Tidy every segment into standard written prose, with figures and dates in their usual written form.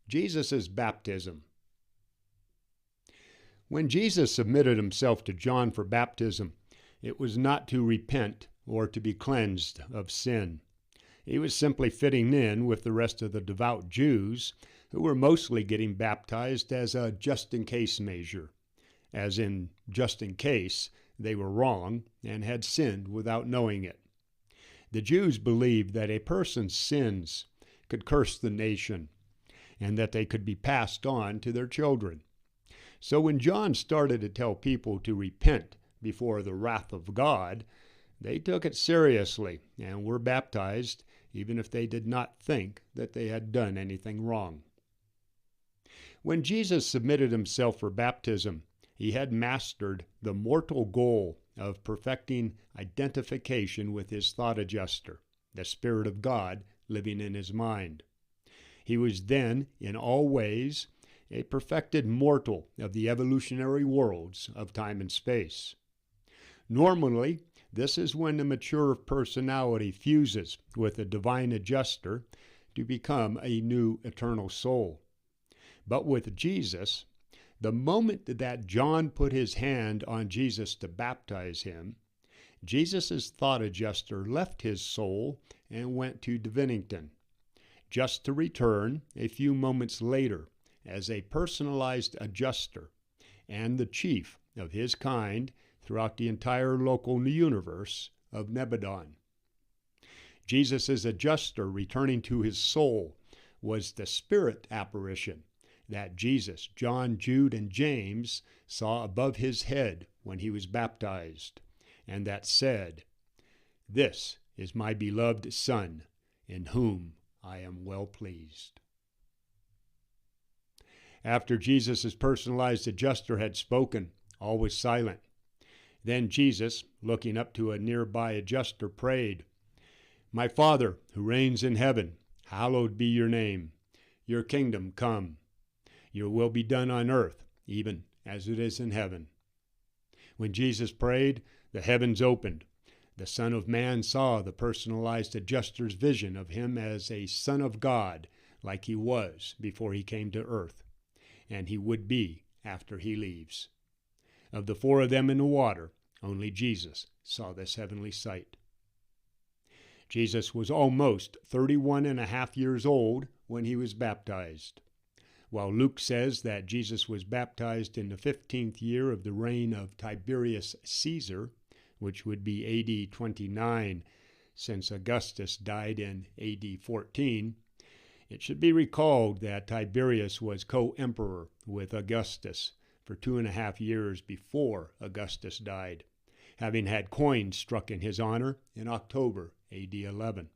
Jesus' baptism. When Jesus submitted himself to John for baptism, it was not to repent or to be cleansed of sin. He was simply fitting in with the rest of the devout Jews who were mostly getting baptized as a just-in-case measure, as in just in case they were wrong and had sinned without knowing it. The Jews believed that a person's sins could curse the nation and that they could be passed on to their children. So when John started to tell people to repent before the wrath of God, they took it seriously and were baptized even if they did not think that they had done anything wrong. When Jesus submitted himself for baptism, he had mastered the mortal goal of perfecting identification with his thought adjuster, the Spirit of God living in his mind. He was then, in all ways, a perfected mortal of the evolutionary worlds of time and space. Normally, this is when the mature personality fuses with a divine adjuster to become a new eternal soul. But with Jesus, the moment that John put his hand on Jesus to baptize him, Jesus' thought adjuster left his soul and went to Divinington, just to return a few moments later as a personalized adjuster and the chief of his kind throughout the entire local universe of Nebadon. Jesus' adjuster returning to his soul was the spirit apparition that Jesus, John, Jude, and James saw above his head when he was baptized, and that said, "This is my beloved Son, in whom I am well pleased." After Jesus' personalized adjuster had spoken, all was silent. Then Jesus, looking up to a nearby adjuster, prayed, "My Father, who reigns in heaven, hallowed be your name. Your kingdom come. Your will be done on earth, even as it is in heaven." When Jesus prayed, the heavens opened. The Son of Man saw the personalized adjuster's vision of him as a Son of God, like he was before he came to earth, and he would be after he leaves. Of the four of them in the water, only Jesus saw this heavenly sight. Jesus was almost 31 and a half years old when he was baptized. While Luke says that Jesus was baptized in the 15th year of the reign of Tiberius Caesar, which would be AD 29, since Augustus died in AD 14, it should be recalled that Tiberius was co-emperor with Augustus for 2.5 years before Augustus died, having had coins struck in his honor in October AD 11.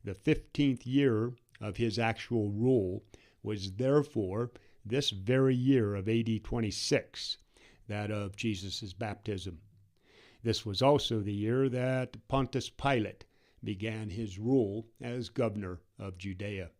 The 15th year of his actual rule was therefore this very year of AD 26, that of Jesus' baptism. This was also the year that Pontius Pilate began his rule as governor of Judea.